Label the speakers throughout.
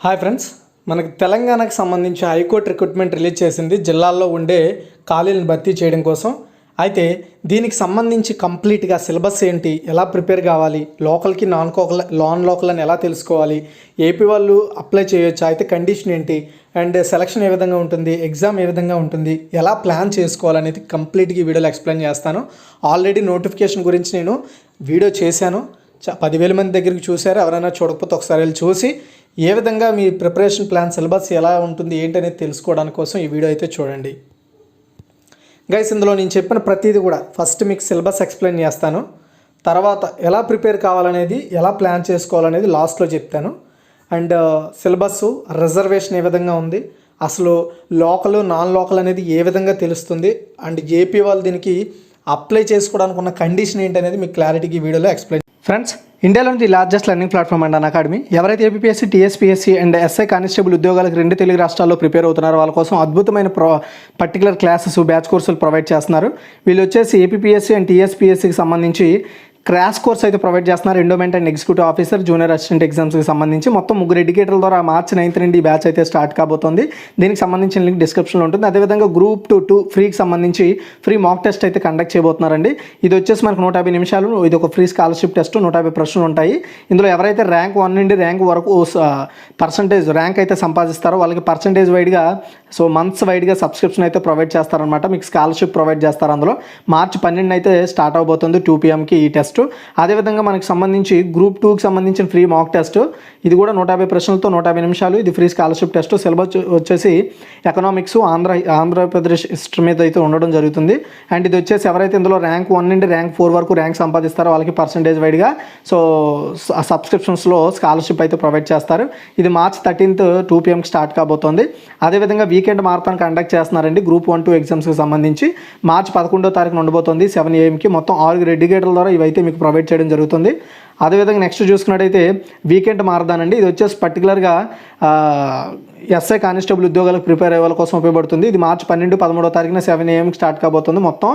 Speaker 1: Hi friends, మనకి తెలంగాణకు సంబంధించి హైకోర్టు రిక్రూట్మెంట్ రిలీజ్ చేసింది జిల్లాల్లో ఉండే ఖాళీలను భర్తీ చేయడం కోసం. అయితే దీనికి సంబంధించి కంప్లీట్గా సిలబస్ ఏంటి, ఎలా ప్రిపేర్ కావాలి, లోకల్కి నాన్ లోకల్ అని ఎలా తెలుసుకోవాలి, ఏపీ వాళ్ళు అప్లై చేయొచ్చు, అయితే కండిషన్ ఏంటి, అండ్ సెలక్షన్ ఏ విధంగా ఉంటుంది, ఎగ్జామ్ ఏ విధంగా ఉంటుంది, ఎలా ప్లాన్ చేసుకోవాలనేది కంప్లీట్గా ఈ వీడియోలో ఎక్స్ప్లెయిన్ చేస్తాను. ఆల్రెడీ నోటిఫికేషన్ గురించి నేను వీడియో చేశాను, 10,000 మంది దగ్గరికి చూశారు. ఎవరైనా చూడకపోతే ఒకసారి వెళ్ళి చూసి ఏ విధంగా మీ ప్రిపరేషన్ ప్లాన్ సిలబస్ ఎలా ఉంటుంది ఏంటనేది తెలుసుకోవడానికి కోసం ఈ వీడియో అయితే చూడండి. గైస్, ఇందులో నేను చెప్పిన ప్రతిదీ కూడా ఫస్ట్ మీకు సిలబస్ ఎక్స్ప్లెయిన్ చేస్తాను, తర్వాత ఎలా ప్రిపేర్ కావాలనేది, ఎలా ప్లాన్ చేసుకోవాలనేది లాస్ట్లో చెప్తాను. అండ్ సిలబస్ రిజర్వేషన్ ఏ విధంగా ఉంది, అసలు లోకల్ నాన్ లోకల్ అనేది ఏ విధంగా తెలుస్తుంది, అండ్ ఏపీ వాళ్ళు దీనికి అప్లై చేసుకోవడానికి ఉన్న కండిషన్ ఏంటి అనేది మీకు క్లారిటీకి వీడియోలో ఎక్స్ప్లెయిన్. ఫ్రెండ్స్, ఇండియాలోని the largest learning platform and academy. ఎవరైతే APSC, TSPSC and SI constable ఉద్యోగాలకు 2 తెలుగు రాష్ట్రాల్లో ప్రిపేర్ అవుతున్నారో వాళ్ళ కోసం అద్భుతమైన పర్టికులర్ క్లాసెస్, బ్యాచ్ కోర్సులు ప్రొవైడ్ చేస్తున్నారు. వీళ్ళు వచ్చేసి ఏపీఎస్సీ అండ్ టీఎస్పీఎస్సీకి సంబంధించి క్రాష్ కోర్స్ అయితే ప్రొవైడ్ చేస్తున్నారు. Endowment and executive officer, junior assistant ఎగ్జామ్స్కి సంబంధించి మొత్తం 3 ఎడ్యుకేటర్ల ద్వారా March 9th నుండి ఈ బ్యాచ్ అయితే స్టార్ట్ కాబోతుంది. దీనికి సంబంధించిన లింక్ డిస్క్రిప్షన్లో ఉంటుంది. అదేవిధంగా గ్రూప్ 2 ఫ్రీకి సంబంధించి ఫ్రీ మాక్ టెస్ట్ అయితే కండక్ట్ చేయబోతున్నారండి. ఇది వచ్చేసి మనకు 150 నిమిషాలు. ఇది ఒక ఫ్రీ స్కాలర్షిప్ టెస్ట్, 150 ప్రశ్నలు ఉంటాయి. ఇందులో ఎవరైతే ర్యాంక్ 1 నుండి ర్యాంక్ వరకు పర్సంటేజ్ ర్యాంక్ అయితే సంపాదిస్తారో వాళ్ళకి పర్సంటేజ్ వైడ్గా, సో మంత్స్ వైడ్గా సబ్స్క్రిప్షన్ అయితే ప్రొవైడ్ చేస్తారనమాట. మీకు స్కాలర్షిప్ ప్రొవైడ్ చేస్తారు. అందులో March 12 అయితే స్టార్ట్ అవబోతుంది 2 PM ఈ టెస్ట్. అదేవిధంగా మనకు సంబంధించి గ్రూప్ 2కి సంబంధించిన ఫ్రీ మాక్ టెస్ట్, ఇది కూడా 150 ప్రశ్నలతో 150 నిమిషాలు. ఇది ఫ్రీ స్కాలర్షిప్ టెస్ట్. సిలబస్ వచ్చేసి ఎకనామిక్స్, ఆంధ్రప్రదేశ్ హిస్టరీ మీద అయితే ఉండడం జరుగుతుంది. అండ్ ఇది వచ్చేసి ఎవరైతే ఇందులో ర్యాంక్ 1 నుండి ర్యాంక్ 4 వరకు ర్యాంక్ సంపాదిస్తారో వాళ్ళకి పర్సంటేజ్ వైడ్గా సో సబ్స్క్రిప్షన్స్లో స్కాలర్షిప్ అయితే ప్రొవైడ్ చేస్తారు. ఇది March 13th 2 PMకి స్టార్ట్ కాబోతోంది. అదేవిధంగా వీకెండ్ మారథాన్ కండక్ట్ చేస్తున్నారండి గ్రూప్ 1, 2 ఎగ్జామ్స్కి సంబంధించి. March 11వ తారీఖున ఉండబోతోంది 7 AM మొత్తం 6 ఎడ్యుకేటర్ల ద్వారా ఇవైతే మీకు ప్రొవైడ్ చేయడం జరుగుతుంది. అదేవిధంగా నెక్స్ట్ చూసుకున్నట్టయితే వీకెండ్ మారథాన్ అండి. ఇది వచ్చేసి పర్టికులర్గా ఎస్ఐ కానిస్టేబుల్ ఉద్యోగాలకు ప్రిపేర్ అయ్యే వాళ్ళ కోసం ఉపయోగపడుతుంది. ఇది March 12, 13వ తారీఖున 7 AM స్టార్ట్ కాబోతుంది. మొత్తం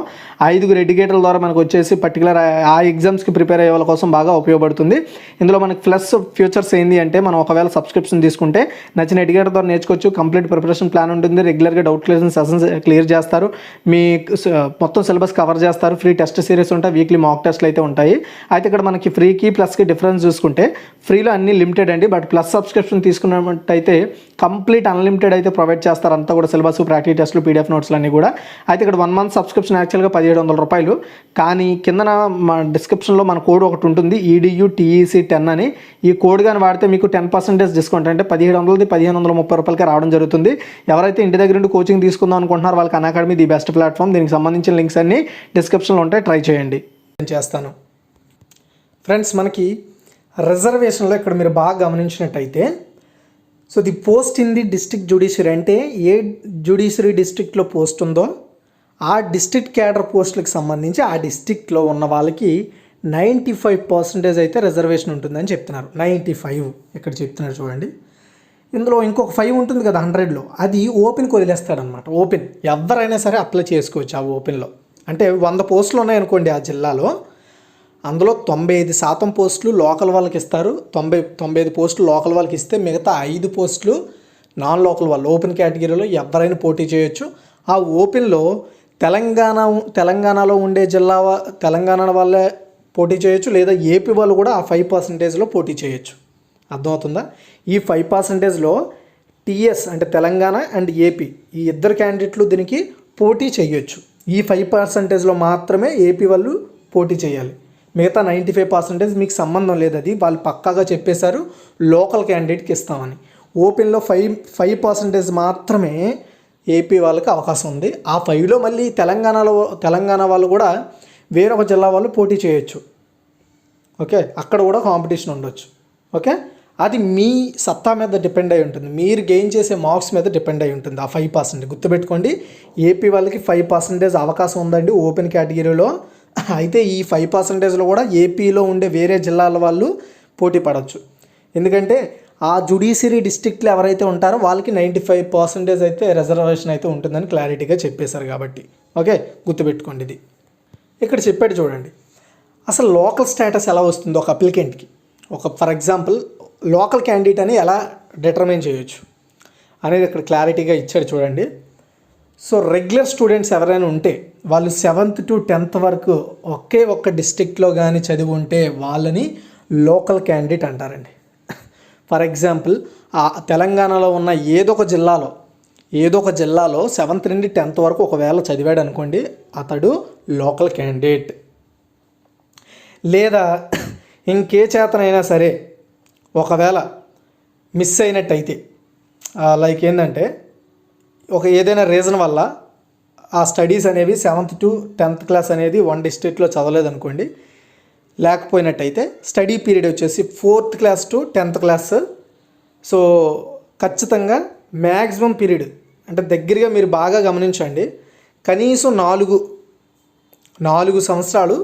Speaker 1: 5 ఎడ్యుకేటర్ల ద్వారా మనకు వచ్చేసి పర్టికులర్ ఆ ఎగ్జామ్స్కి ప్రిపేర్ అయ్యే వాళ్ళ కోసం బాగా ఉపయోగపడుతుంది. ఇందులో మనకి ప్లస్ ఫ్యూచర్స్ ఏంటి అంటే, మనం ఒకవేళ సబ్స్క్రిప్షన్ తీసుకుంటే నచ్చిన ఎడ్యుకేటర్ ద్వారా నేర్చుకోవచ్చు. కంప్లీట్ ప్రిపరేషన్ ప్లాన్ ఉంటుంది. రెగ్యులర్గా డౌట్ క్లియరెన్స్ సెషన్స్ క్లియర్ చేస్తారు. మీ మొత్తం సిలబస్ కవర్ చేస్తారు. ఫ్రీ టెస్ట్ సిరీస్ ఉంటాయి. వీక్లీ మాక్ టెస్ట్లు అయితే ఉంటాయి. అయితే ఇక్కడ మనకి ఫ్రీకి ప్లస్కి డిఫరెన్స్ చూసుకుంటే, ఫ్రీలో అన్ని లిమిటెడ్ అండి. బట్ ప్లస్ సబ్స్క్రిప్షన్ తీసుకున్నట్టయితే కంప్లీట్ అన్లిమిటెడ్ అయితే ప్రొవైడ్ చేస్తారు. అంతా కూడా సిలబస్, ప్రాక్టీస్ టెస్ట్లు, PDF నోట్స్లు అన్నీ కూడా. అయితే ఇక్కడ 1 month సబ్స్క్రిప్షన్ యాక్చువల్గా 1,700 రూపాయలు. కానీ కింద మా డిస్క్రిప్షన్లో మన కోడ్ ఒకటి ఉంటుంది, EDUTEC10 అని. ఈ కోడ్ కానీ వాడితే మీకు 10% డిస్కౌంట్, అంటే 1,700ది 1,530 రూపాయలకి రావడం జరుగుతుంది. ఎవరైతే ఇంటి దగ్గర నుండి కోచింగ్ తీసుకుందాం అనుకుంటున్నారో వాళ్ళకి అకాడమీ ది బెస్ట్ ప్లాట్ఫామ్. దీనికి సంబంధించిన లింక్స్ అన్నీ డిస్క్రిప్షన్లో ఉంటాయి, ట్రై చేయండి. నేను చేస్తాను. ఫ్రెండ్స్, మనకి రిజర్వేషన్లో ఇక్కడ మీరు బాగా గమనించినట్టయితే, so the post in the district judiciary, అంటే ఏ జ్యుడిషియరీ డిస్ట్రిక్ట్లో పోస్ట్ ఉందో ఆ డిస్ట్రిక్ట్ క్యాడర్ పోస్టులకు సంబంధించి ఆ డిస్ట్రిక్ట్లో ఉన్న వాళ్ళకి 95% అయితే రిజర్వేషన్ ఉంటుందని చెప్తున్నారు. 95 ఇక్కడ చెప్తున్నారు చూడండి. ఇందులో ఇంకొక 5 ఉంటుంది కదా 100లో, అది ఓపెన్కి వదిలేస్తాడనమాట. ఓపెన్ ఎవరైనా సరే అప్లై చేసుకోవచ్చు. ఆ ఓపెన్లో అంటే 100 పోస్టులు ఉన్నాయనుకోండి ఆ జిల్లాలో, అందులో 95% పోస్టులు లోకల్ వాళ్ళకి ఇస్తారు. 95 పోస్టులు లోకల్ వాళ్ళకి ఇస్తే మిగతా 5 పోస్టులు నాన్ లోకల్ వాళ్ళు, ఓపెన్ కేటగిరీలో ఎవరైనా పోటీ చేయొచ్చు. ఆ ఓపెన్లో తెలంగాణలో ఉండే తెలంగాణ వాళ్ళే పోటీ చేయొచ్చు, లేదా ఏపీ వాళ్ళు కూడా ఆ 5%లో పోటీ చేయొచ్చు. అర్థమవుతుందా? ఈ 5%లో టీఎస్ అంటే తెలంగాణ అండ్ ఏపీ, ఈ ఇద్దరు క్యాండిడేట్లు దీనికి పోటీ చేయొచ్చు. ఈ 5%లో మాత్రమే ఏపీ వాళ్ళు పోటీ చేయాలి. మిగతా 95% మీకు సంబంధం లేదు. అది వాళ్ళు పక్కాగా చెప్పేశారు, లోకల్ క్యాండిడేట్కి ఇస్తామని. ఓపెన్లో 5% మాత్రమే ఏపీ వాళ్ళకి అవకాశం ఉంది. ఆ 5లో మళ్ళీ తెలంగాణ వాళ్ళు కూడా వేరొక జిల్లా వాళ్ళు పోటీ చేయొచ్చు. ఓకే, అక్కడ కూడా కాంపిటీషన్ ఉండొచ్చు. ఓకే, అది మీ సత్తా మీద డిపెండ్ అయి ఉంటుంది, మీరు గెయిన్ చేసే మార్క్స్ మీద డిపెండ్ అయి ఉంటుంది. ఆ 5% గుర్తుపెట్టుకోండి. ఏపీ వాళ్ళకి 5% అవకాశం ఉందండి ఓపెన్ కేటగిరీలో. అయితే ఈ 5%లో కూడా ఏపీలో ఉండే వేరే జిల్లాల వాళ్ళు పోటీ పడవచ్చు. ఎందుకంటే ఆ జ్యుడిషియరీ డిస్ట్రిక్ట్లో ఎవరైతే ఉంటారో వాళ్ళకి 95% అయితే రిజర్వేషన్ అయితే ఉంటుందని క్లారిటీగా చెప్పేశారు కాబట్టి. ఓకే, గుర్తుపెట్టుకోండి. ఇది ఇక్కడ చెప్పాడు చూడండి. అసలు లోకల్ స్టేటస్ ఎలా వస్తుందో ఒక అప్లికెంట్కి, ఫర్ ఎగ్జాంపుల్ లోకల్ క్యాండిడేట్ అని ఎలా డిటర్మైన్ చేయొచ్చు అనేది ఇక్కడ క్లారిటీగా ఇచ్చాడు చూడండి. సో రెగ్యులర్ స్టూడెంట్స్ ఎవరైనా ఉంటే వాళ్ళు 7th to 10th వరకు ఒకే ఒక్క డిస్ట్రిక్ట్లో కానీ చదివి ఉంటే వాళ్ళని లోకల్ క్యాండిడేట్ అంటారండి. ఫర్ ఎగ్జాంపుల్ తెలంగాణలో ఉన్న ఏదో ఒక జిల్లాలో 7th నుండి 10th వరకు ఒకవేళ చదివాడు అనుకోండి, అతడు లోకల్ క్యాండిడేట్. లేదా ఇంకే చేతనైనా సరే ఒకవేళ మిస్ అయినట్టయితే, లైక్ ఏంటంటే ఏదైనా రీజన్ వల్ల ఆ స్టడీస్ అనేవి 7th to 10th క్లాస్ అనేది 1 డిస్ట్రిక్ట్లో చదవలేదనుకోండి, లేకపోయినట్టయితే స్టడీ పీరియడ్ వచ్చేసి 4th class to 10th class. So ఖచ్చితంగా మ్యాక్సిమం పీరియడ్ అంటే దగ్గరగా మీరు బాగా గమనించండి, కనీసం 4 సంవత్సరాలు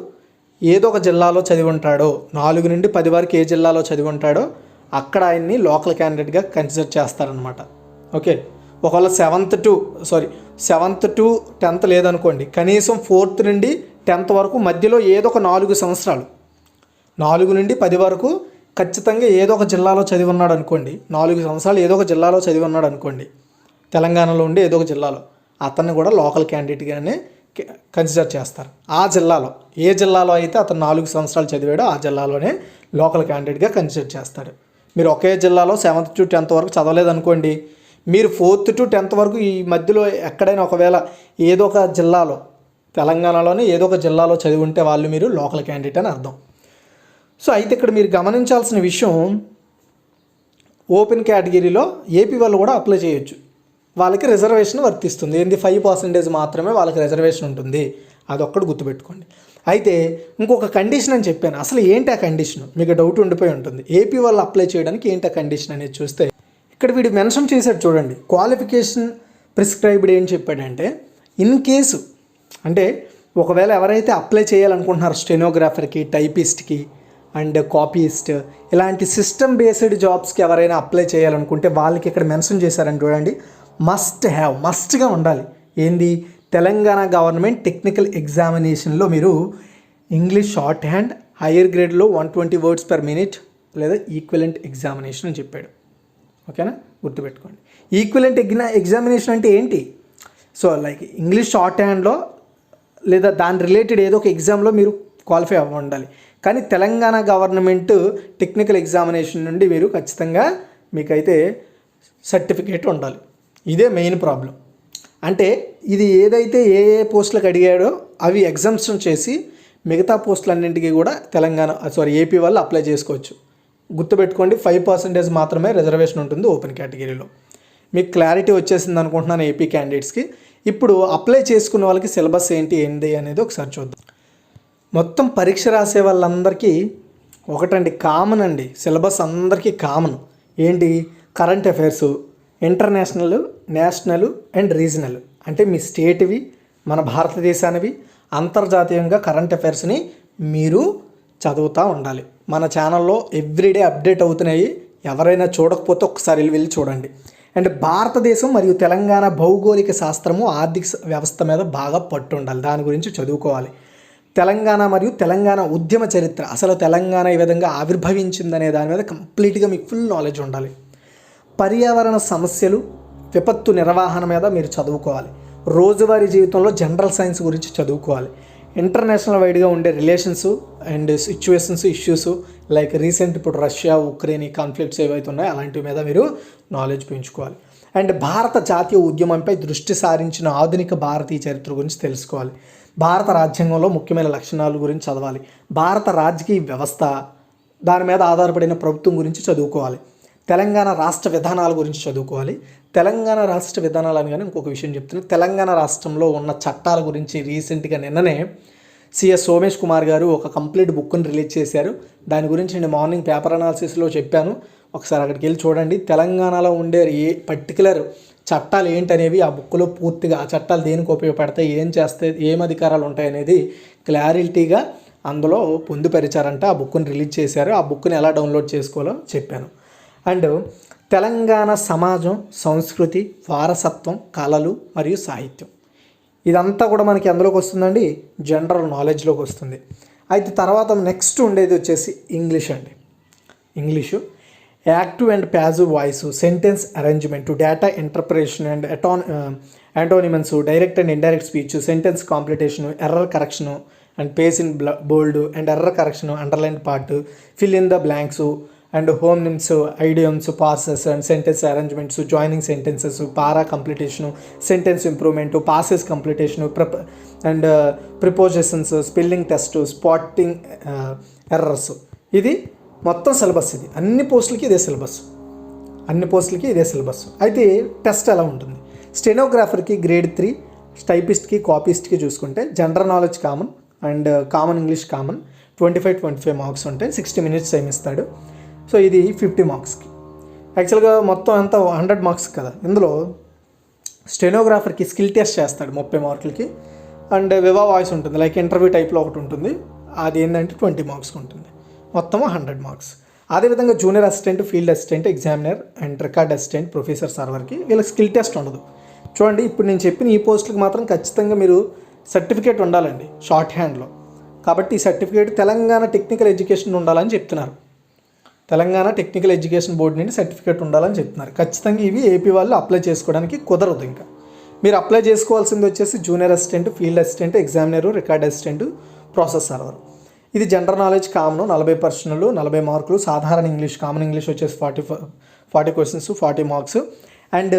Speaker 1: ఏదో ఒక జిల్లాలో చదివి ఉంటాడో, 4 నుండి 10 వరకు ఏ జిల్లాలో చదివి ఉంటాడో అక్కడ ఆయన్ని లోకల్ క్యాండిడేట్గా కన్సిడర్ చేస్తారనమాట. ఓకే, ఒకవేళ 7th to 10th లేదనుకోండి, కనీసం 4th నుండి 10th వరకు మధ్యలో ఏదో ఒక 4 సంవత్సరాలు 4 నుండి 10 వరకు ఖచ్చితంగా ఏదో ఒక జిల్లాలో చదివి ఉన్నాడు అనుకోండి, 4 సంవత్సరాలు ఏదో ఒక జిల్లాలో చదివి ఉన్నాడు అనుకోండి, తెలంగాణలో ఉండి ఏదో ఒక జిల్లాలో, అతన్ని కూడా లోకల్ క్యాండిడేట్గానే కన్సిడర్ చేస్తారు. ఆ జిల్లాలో ఏ జిల్లాలో అయితే అతను 4 సంవత్సరాలు చదివాడో ఆ జిల్లాలోనే లోకల్ క్యాండిడేట్గా కన్సిడర్ చేస్తాడు. మీరు ఒకే జిల్లాలో 7th to 10th వరకు చదవలేదనుకోండి, మీరు 4th to 10th వరకు ఈ మధ్యలో ఎక్కడైనా ఒకవేళ ఏదో ఒక జిల్లాలో, తెలంగాణలోనే ఏదో ఒక జిల్లాలో చదివి ఉంటే వాళ్ళు మీరు లోకల్ క్యాండిడేట్ అని అర్థం. సో అయితే ఇక్కడ మీరు గమనించాల్సిన విషయం, ఓపెన్ కేటగిరీలో ఏపీ వాళ్ళు కూడా అప్లై చేయొచ్చు. వాళ్ళకి రిజర్వేషన్ వర్తిస్తుంది. ఏంది 5% మాత్రమే వాళ్ళకి రిజర్వేషన్ ఉంటుంది. అదొక్కటి గుర్తుపెట్టుకోండి. అయితే ఇంకొక కండిషన్ అని చెప్పాను, అసలు ఏంటి ఆ కండిషన్ మీకు డౌట్ ఉండిపోయి ఉంటుంది. ఏపీ వాళ్ళు అప్లై చేయడానికి ఏంటి ఆ కండిషన్ అనేది చూస్తే ఇక్కడ వీడు మెన్షన్ చేశాడు చూడండి. క్వాలిఫికేషన్ ప్రిస్క్రైబ్డ్ ఏం చెప్పాడంటే, ఇన్ కేసు అంటే ఒకవేళ ఎవరైతే అప్లై చేయాలనుకుంటున్నారో స్టెనోగ్రాఫర్కి, టైపిస్ట్కి అండ్ కాపీయిస్ట్ ఇలాంటి సిస్టమ్ బేస్డ్ జాబ్స్కి ఎవరైనా అప్లై చేయాలనుకుంటే వాళ్ళకి ఇక్కడ మెన్షన్ చేశారని చూడండి, మస్ట్గా ఉండాలి. ఏంది, తెలంగాణ గవర్నమెంట్ టెక్నికల్ ఎగ్జామినేషన్లో మీరు ఇంగ్లీష్ షార్ట్ హ్యాండ్ హయ్యర్ గ్రేడ్లో 120 words per minute లేదా ఈక్వలెంట్ ఎగ్జామినేషన్ అని చెప్పాడు. ఓకేనా, గుర్తుపెట్టుకోండి. ఈక్వలెంట్ ఎగ్జామినేషన్ అంటే ఏంటి? సో లైక్ ఇంగ్లీష్ షార్ట్ హ్యాండ్లో లేదా దాని రిలేటెడ్ ఏదో ఒక ఎగ్జామ్లో మీరు క్వాలిఫై అవ్వ ఉండాలి. కానీ తెలంగాణ గవర్నమెంట్ టెక్నికల్ ఎగ్జామినేషన్ నుండి మీరు ఖచ్చితంగా మీకైతే సర్టిఫికేట్ ఉండాలి. ఇదే మెయిన్ ప్రాబ్లం. అంటే ఇది ఏదైతే ఏ పోస్టులకు అడిగాడో అవి ఎగ్జామ్షన్ చేసి మిగతా పోస్టులన్నింటికి కూడా ఏపీ వాళ్ళు అప్లై చేసుకోవచ్చు. గుర్తుపెట్టుకోండి, 5% మాత్రమే రిజర్వేషన్ ఉంటుంది ఓపెన్ కేటగిరీలో. మీకు క్లారిటీ వచ్చేసింది అనుకుంటున్నాను ఏపీ క్యాండిడేట్స్కి. ఇప్పుడు అప్లై చేసుకున్న వాళ్ళకి సిలబస్ ఏంటి అనేది ఒకసారి చూద్దాం. మొత్తం పరీక్ష రాసే వాళ్ళందరికీ ఒకటండి, కామన్ అండి, సిలబస్ అందరికీ కామన్. ఏంటి, current affairs, international, national and regional, అంటే మీ స్టేట్వి, మన భారతదేశానివి, అంతర్జాతీయంగా కరెంట్ అఫైర్స్ని మీరు చదువుతూ ఉండాలి. మన ఛానల్లో ఎవ్రీడే అప్డేట్ అవుతున్నాయి. ఎవరైనా చూడకపోతే ఒకసారి వెళ్ళి చూడండి. అండ్ భారతదేశం మరియు తెలంగాణ భౌగోళిక శాస్త్రము, ఆర్థిక వ్యవస్థ మీద బాగా పట్టు ఉండాలి. దాని గురించి చదువుకోవాలి. తెలంగాణ మరియు తెలంగాణ ఉద్యమ చరిత్ర, అసలు తెలంగాణ ఈ విధంగా ఆవిర్భవించిందనే దాని మీద కంప్లీట్గా మీకు ఫుల్ నాలెడ్జ్ ఉండాలి. పర్యావరణ సమస్యలు, విపత్తు నిర్వహణ మీద మీరు చదువుకోవాలి. రోజువారీ జీవితంలో జనరల్ సైన్స్ గురించి చదువుకోవాలి. ఇంటర్నేషనల్ వైడ్గా ఉండే relations and situations, issues like recent ఇప్పుడు రష్యా ఉక్రెయిన్ కాన్ఫ్లిక్ట్స్ ఏవైతే ఉన్నాయో అలాంటి మీద మీరు నాలెడ్జ్ పెంచుకోవాలి. అండ్ భారత జాతీయ ఉద్యమంపై దృష్టి సారించిన ఆధునిక భారతీయ చరిత్ర గురించి తెలుసుకోవాలి. భారత రాజ్యాంగంలో ముఖ్యమైన లక్షణాల గురించి చదవాలి. భారత రాజకీయ వ్యవస్థ, దాని మీద ఆధారపడిన ప్రభుత్వం గురించి చదువుకోవాలి. తెలంగాణ రాష్ట్ర విధానాల గురించి చదువుకోవాలి. తెలంగాణ రాష్ట్ర విధానాలు అని కానీ ఇంకొక విషయం చెప్తున్నాను, తెలంగాణ రాష్ట్రంలో ఉన్న చట్టాల గురించి రీసెంట్గా నిన్ననే సిఎస్ సోమేష్ కుమార్ గారు ఒక కంప్లీట్ బుక్ని రిలీజ్ చేశారు. దాని గురించి నేను మార్నింగ్ పేపర్ అనాలిసిస్లో చెప్పాను, ఒకసారి అక్కడికి వెళ్ళి చూడండి. తెలంగాణలో ఉండే ఏ పర్టికులర్ చట్టాలు ఏంటనేవి ఆ బుక్లో పూర్తిగా, ఆ చట్టాలు దేనికి ఉపయోగపడతాయి, ఏం చేస్తే ఏం అధికారాలు ఉంటాయి అనేది క్లారిటీగా అందులో పొందుపరిచారంట. ఆ బుక్ని రిలీజ్ చేశారు. ఆ బుక్ని ఎలా డౌన్లోడ్ చేసుకోవాలో చెప్పాను. అండ్ తెలంగాణ సమాజం, సంస్కృతి, వారసత్వం, కళలు మరియు సాహిత్యం, ఇదంతా కూడా మనకి ఎందులోకి వస్తుందండి, జనరల్ నాలెడ్జ్లోకి వస్తుంది. అయితే తర్వాత నెక్స్ట్ ఉండేది వచ్చేసి ఇంగ్లీష్ అండి. English active and passive voice, sentence arrangement, data interpretation and antonyms, direct and indirect speech, sentence completion, error correction and phrase in bold and error correction, underline part, fill in the blanks and homonyms, idioms, phrases and sentence arrangements, joining sentences, para completion, sentence improvement, phrases completion and prepositions, spelling test, spotting errors. ఇది మొత్తం syllabus. ఇది అన్ని పోస్టులకి ఇదే syllabus. అయితే test ఎలా ఉంటుంది? స్టెనోగ్రాఫర్కి grade 3, టైపిస్ట్కి, కాపీస్ట్కి చూసుకుంటే general knowledge common and common English common 25 marks ఉంటాయి. 60 minutes టైం ఇస్తాడు. సో ఇది 50 మార్క్స్కి. యాక్చువల్గా మొత్తం అంతా 100 మార్క్స్ కదా. ఇందులో స్టెనోగ్రాఫర్కి స్కిల్ టెస్ట్ చేస్తాడు 30 మార్కులకి. అండ్ వివా వాయిస్ ఉంటుంది, లైక్ ఇంటర్వ్యూ టైప్లో ఒకటి ఉంటుంది, అది ఏంటంటే 20 మార్క్స్ ఉంటుంది. మొత్తం 100 మార్క్స్. అదేవిధంగా junior assistant, field assistant, examiner and record assistant, professor, సర్వర్కి వీళ్ళకి స్కిల్ టెస్ట్ ఉండదు. చూడండి, ఇప్పుడు నేను చెప్పిన ఈ పోస్టులకు మాత్రం ఖచ్చితంగా మీరు సర్టిఫికేట్ ఉండాలండి షార్ట్ హ్యాండ్లో. కాబట్టి ఈ సర్టిఫికేట్ తెలంగాణ టెక్నికల్ ఎడ్యుకేషన్ ఉండాలని చెప్తున్నారు. తెలంగాణ టెక్నికల్ ఎడ్యుకేషన్ బోర్డు నుండి సర్టిఫికేట్ ఉండాలని చెప్తున్నారు. ఖచ్చితంగా ఇవి ఏపీ వాళ్ళు అప్లై చేసుకోవడానికి కుదరదు. ఇంకా మీరు అప్లై చేసుకోవాల్సింది వచ్చేసి junior assistant, field assistant, examiner, record assistant, process server. ఇది జనరల్ నాలెడ్జ్ కామన్ 40 ప్రశ్నలు, 40 మార్కులు. సాధారణ ఇంగ్లీష్, కామన్ ఇంగ్లీష్ వచ్చేసి 40 క్వశ్చన్స్, 40 మార్క్స్. అండ్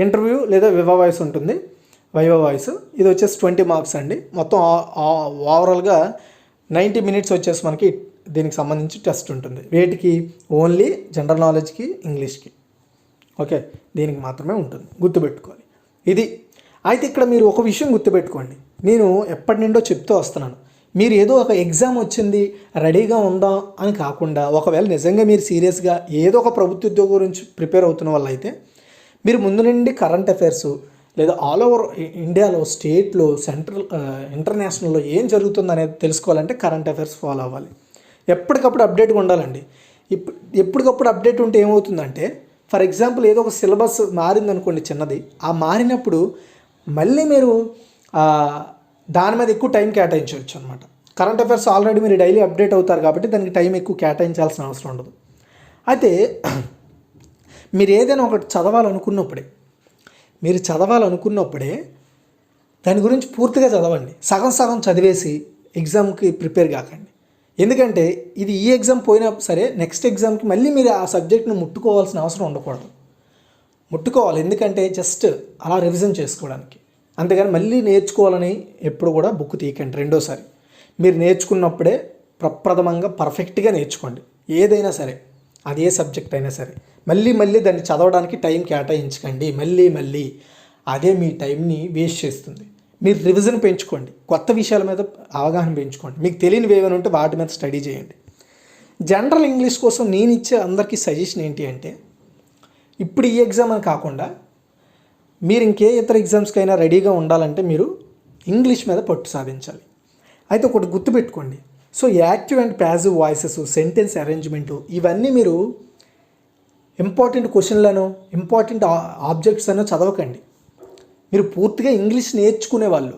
Speaker 1: ఇంటర్వ్యూ లేదా వివా వాయిస్ ఉంటుంది, వైవా వాయిస్. ఇది వచ్చేసి 20 మార్క్స్ అండి. మొత్తం ఓవరాల్గా 90 minutes వచ్చేసి మనకి దీనికి సంబంధించి టెస్ట్ ఉంటుంది. వేటికి? ఓన్లీ జనరల్ నాలెడ్జ్కి, ఇంగ్లీష్కి. ఓకే, దీనికి మాత్రమే ఉంటుంది, గుర్తుపెట్టుకోవాలి. ఇది అయితే ఇక్కడ మీరు ఒక విషయం గుర్తుపెట్టుకోండి. నేను ఎప్పటి నుండో చెప్తూ వస్తున్నాను, మీరు ఏదో ఒక ఎగ్జామ్ వచ్చింది రెడీగా ఉందాం అని కాకుండా, ఒకవేళ నిజంగా మీరు సీరియస్గా ఏదో ఒక ప్రభుత్వ ఉద్యోగం గురించి ప్రిపేర్ అవుతున్న వాళ్ళు అయితే మీరు ముందు నుండి కరెంట్ అఫైర్స్ లేదా ఆల్ ఓవర్ ఇండియాలో, స్టేట్లో, సెంట్రల్, ఇంటర్నేషనల్లో ఏం జరుగుతుంది అనేది తెలుసుకోవాలంటే కరెంట్ అఫైర్స్ ఫాలో అవ్వాలి. ఎప్పటికప్పుడు అప్డేట్గా ఉండాలండి. ఎప్పటికప్పుడు అప్డేట్ ఉంటే ఏమవుతుందంటే, ఫర్ ఎగ్జాంపుల్ ఏదో ఒక సిలబస్ మారిందనుకోండి చిన్నది, ఆ మారినప్పుడు మళ్ళీ మీరు దాని మీద ఎక్కువ టైం కేటాయించవచ్చు అనమాట. కరెంట్ అఫైర్స్ ఆల్రెడీ మీరు డైలీ అప్డేట్ అవుతారు కాబట్టి దానికి టైం ఎక్కువ కేటాయించాల్సిన అవసరం ఉండదు. అయితే మీరు ఏదైనా ఒకటి చదవాలనుకున్నప్పుడే దాని గురించి పూర్తిగా చదవండి. సగం సగం చదివేసి ఎగ్జామ్కి ప్రిపేర్ కాకండి. ఎందుకంటే ఇది ఈ ఎగ్జామ్ పోయినా సరే నెక్స్ట్ ఎగ్జామ్కి మళ్ళీ మీరు ఆ సబ్జెక్ట్ను ముట్టుకోవాల్సిన అవసరం ఉండకూడదు. ముట్టుకోవాలి, ఎందుకంటే జస్ట్ అలా రివిజన్ చేసుకోవడానికి. అంతేగాని మళ్ళీ నేర్చుకోవాలని ఎప్పుడు కూడా బుక్ తీయకండి. రెండోసారి మీరు నేర్చుకున్నప్పుడే ప్రప్రథమంగా పర్ఫెక్ట్గా నేర్చుకోండి. ఏదైనా సరే, అది ఏ సబ్జెక్ట్ అయినా సరే, మళ్ళీ దాన్ని చదవడానికి టైం కేటాయించకండి. మళ్ళీ అదే మీ టైంని వేస్ట్ చేస్తుంది. మీరు రివిజన్ పెంచుకోండి, కొత్త విషయాల మీద అవగాహన పెంచుకోండి. మీకు తెలియనివి ఏమైనా ఉంటే వాటి మీద స్టడీ చేయండి. జనరల్ ఇంగ్లీష్ కోసం నేను ఇచ్చే అందరికీ సజెషన్ ఏంటి అంటే, ఇప్పుడు ఈ ఎగ్జామ్ అని కాకుండా మీరు ఇంకే ఇతర ఎగ్జామ్స్కైనా రెడీగా ఉండాలంటే మీరు ఇంగ్లీష్ మీద పట్టు సాధించాలి. అయితే ఒకటి గుర్తుపెట్టుకోండి. So active and passive voices, sentence arrangement, ఇవన్నీ మీరు ఇంపార్టెంట్ క్వశ్చన్లను, ఇంపార్టెంట్ ఆబ్జెక్ట్స్ అనే చదవకండి. మీరు పూర్తిగా ఇంగ్లీష్ నేర్చుకునే వాళ్ళు.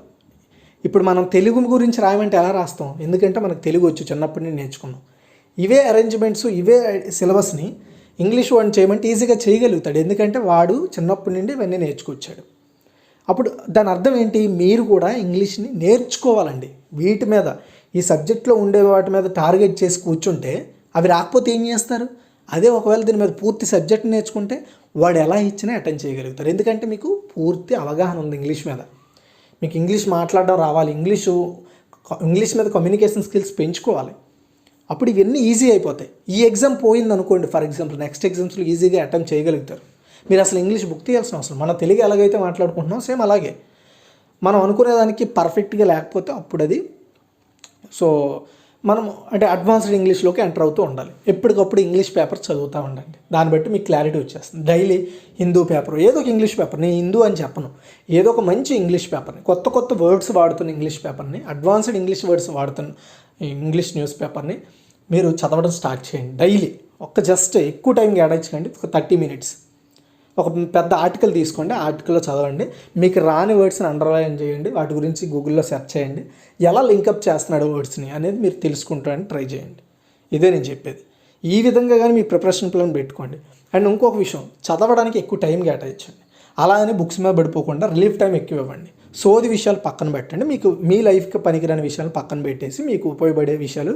Speaker 1: ఇప్పుడు మనం తెలుగు గురించి రాయమంటే ఎలా రాస్తాం? ఎందుకంటే మనకు తెలుగు వచ్చు, చిన్నప్పటి నుండి నేర్చుకున్నాం. ఇవే అరేంజ్మెంట్స్, ఇవే సిలబస్ని ఇంగ్లీష్ వాడిని చేయమంటే ఈజీగా చేయగలుగుతాడు. ఎందుకంటే వాడు చిన్నప్పటి నుండి ఇవన్నీ నేర్చుకొచ్చాడు. అప్పుడు దాని అర్థం ఏంటి? మీరు కూడా ఇంగ్లీష్ని నేర్చుకోవాలండి. వీటి మీద, ఈ సబ్జెక్ట్లో ఉండే వాటి మీద టార్గెట్ చేసి కూర్చుంటే అవి రాకపోతే ఏం చేస్తారు? అదే ఒకవేళ దీని మీద పూర్తి సబ్జెక్ట్ నేర్చుకుంటే వాడు ఎలా ఇచ్చినా అటెండ్ చేయగలుగుతారు. ఎందుకంటే మీకు పూర్తి అవగాహన ఉంది ఇంగ్లీష్ మీద. మీకు ఇంగ్లీష్ మాట్లాడడం రావాలి, ఇంగ్లీష్ మీద కమ్యూనికేషన్ స్కిల్స్ పెంచుకోవాలి. అప్పుడు ఇవన్నీ ఈజీ అయిపోతాయి. ఈ ఎగ్జామ్ పోయింది అనుకోండి, ఫర్ ఎగ్జాంపుల్ నెక్స్ట్ ఎగ్జామ్స్లో ఈజీగా అటెంప్ట్ చేయగలుగుతారు. మీరు అసలు ఇంగ్లీష్ బుక్ తీయాల్సిన అవసరం. మన తెలుగు ఎలాగైతే మాట్లాడుకుంటున్నాం సేమ్ అలాగే మనం అనుకునేదానికి పర్ఫెక్ట్గా లేకపోతే అప్పుడు అది మనం అంటే అడ్వాన్స్డ్ ఇంగ్లీష్లోకి ఎంటర్ అవుతూ ఉండాలి. ఎప్పటికప్పుడు ఇంగ్లీష్ పేపర్ చదువుతూ ఉండండి. దాన్ని బట్టి మీకు క్లారిటీ వచ్చేస్తుంది. డైలీ హిందూ పేపర్, ఏదో ఒక ఇంగ్లీష్ పేపర్, నేను హిందూ అని చెప్పను, ఏదో ఒక మంచి ఇంగ్లీష్ పేపర్ని, కొత్త వర్డ్స్ వాడుతున్న ఇంగ్లీష్ పేపర్ని, అడ్వాన్స్డ్ ఇంగ్లీష్ వర్డ్స్ వాడుతున్న ఇంగ్లీష్ న్యూస్ పేపర్ని మీరు చదవడం స్టార్ట్ చేయండి. డైలీ జస్ట్ ఎక్కువ టైం కేటాయించకండి, ఒక 30 minutes. ఒక పెద్ద ఆర్టికల్ తీసుకోండి, ఆర్టికల్లో చదవండి. మీకు రాని వర్డ్స్ని అండర్లైన్ చేయండి, వాటి గురించి గూగుల్లో సెర్చ్ చేయండి. ఎలా లింకప్ చేస్తున్నాడు వర్డ్స్ని అనేది మీరు తెలుసుకుంటారని ట్రై చేయండి. ఇదే నేను చెప్పేది. ఈ విధంగా కానీ మీ ప్రిపరేషన్ ప్లాన్ పెట్టుకోండి. అండ్ ఇంకొక విషయం, చదవడానికి ఎక్కువ టైం కేటాయించండి. అలా అని బుక్స్ మీద పడిపోకుండా రిలీఫ్ టైం ఎక్కువ ఇవ్వండి. సోది విషయాలు పక్కన పెట్టండి. మీకు మీ లైఫ్కి పనికిరాని విషయాలు పక్కన పెట్టేసి మీకు ఉపయోగపడే విషయాలు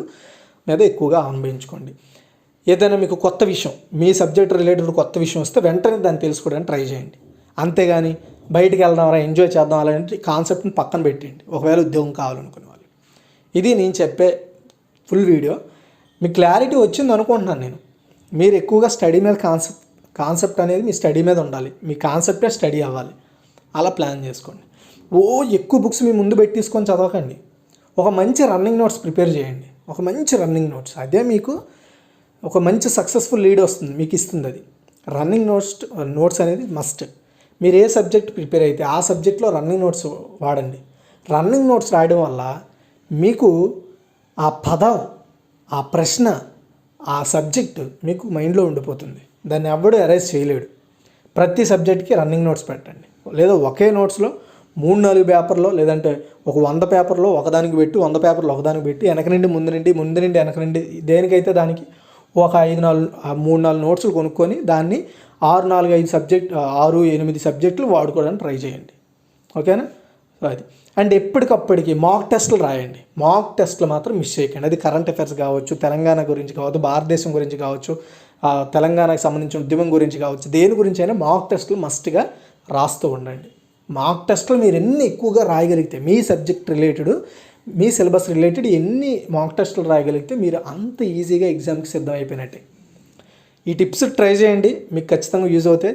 Speaker 1: మీద ఎక్కువగా అనుభవించుకోండి. ఏదైనా మీకు కొత్త విషయం, మీ సబ్జెక్ట్ రిలేటెడ్ కొత్త విషయం వస్తే వెంటనే దాన్ని తెలుసుకోవడానికి ట్రై చేయండి. అంతేగాని బయటికి వెళ్దాంరా, ఎంజాయ్ చేద్దాం అలాంటి కాన్సెప్ట్ని పక్కన పెట్టండి ఒకవేళ ఉద్యోగం కావాలనుకునే వాళ్ళు. ఇది నేను చెప్పే ఫుల్ వీడియో. మీకు క్లారిటీ వచ్చింది అనుకుంటున్నాను నేను. మీరు ఎక్కువగా స్టడీ మీద కాన్సెప్ట్ అనేది మీ స్టడీ మీద ఉండాలి. మీ కాన్సెప్టే స్టడీ అవ్వాలి. అలా ప్లాన్ చేసుకోండి. ఎక్కువ బుక్స్ మీ ముందు పెట్టేసుకొని చదవకండి. ఒక మంచి రన్నింగ్ నోట్స్ ప్రిపేర్ చేయండి. ఒక మంచి రన్నింగ్ నోట్స్, అదే మీకు ఒక మంచి సక్సెస్ఫుల్ లీడ్ వస్తుంది, మీకు ఇస్తుంది. అది రన్నింగ్ నోట్స్ అనేది మస్ట్. మీరు ఏ సబ్జెక్ట్ ప్రిపేర్ అయితే ఆ సబ్జెక్ట్లో రన్నింగ్ నోట్స్ వాడండి. రన్నింగ్ నోట్స్ రాయడం వల్ల మీకు ఆ పదం, ఆ ప్రశ్న, ఆ సబ్జెక్టు మీకు మైండ్లో ఉండిపోతుంది. దాన్ని ఎవడు ఎరేజ్ చేయలేడు. ప్రతి సబ్జెక్ట్కి రన్నింగ్ నోట్స్ పెట్టండి. లేదా ఒకే నోట్స్లో 3-4 పేపర్లో, లేదంటే ఒక 100 పేపర్లో ఒకదానికి పెట్టి 100 పేపర్లో ఒకదానికి పెట్టి వెనక నుండి ముందు నుండి వెనక నుండి దేనికైతే దానికి ఒక 3-4 నోట్స్లు కొనుక్కొని దాన్ని 6-8 సబ్జెక్టులు వాడుకోవడానికి ట్రై చేయండి. ఓకేనా? సో అది. అండ్ ఎప్పటికప్పటికి మాక్ టెస్టులు రాయండి. మాక్ టెస్టులు మాత్రం మిస్ చేయకండి. అది కరెంట్ అఫైర్స్ కావచ్చు, తెలంగాణ గురించి కావచ్చు, భారతదేశం గురించి కావచ్చు, తెలంగాణకు సంబంధించిన ఉద్యమం గురించి కావచ్చు, దేని గురించి అయినా మాక్ టెస్టులు మస్ట్గా రాస్తూ ఉండండి. మాక్ టెస్టులు మీరు ఎన్ని ఎక్కువగా రాయగలిగితే, మీ సబ్జెక్ట్ రిలేటెడ్, మీ సిలబస్ రిలేటెడ్ ఎన్ని మాక్ టెస్టులు రాయగలిగితే మీరు అంత ఈజీగా ఎగ్జామ్కి సిద్ధం అయిపోయినట్టే. ఈ టిప్స్ ట్రై చేయండి, మీకు ఖచ్చితంగా యూజ్ అవుతాయి.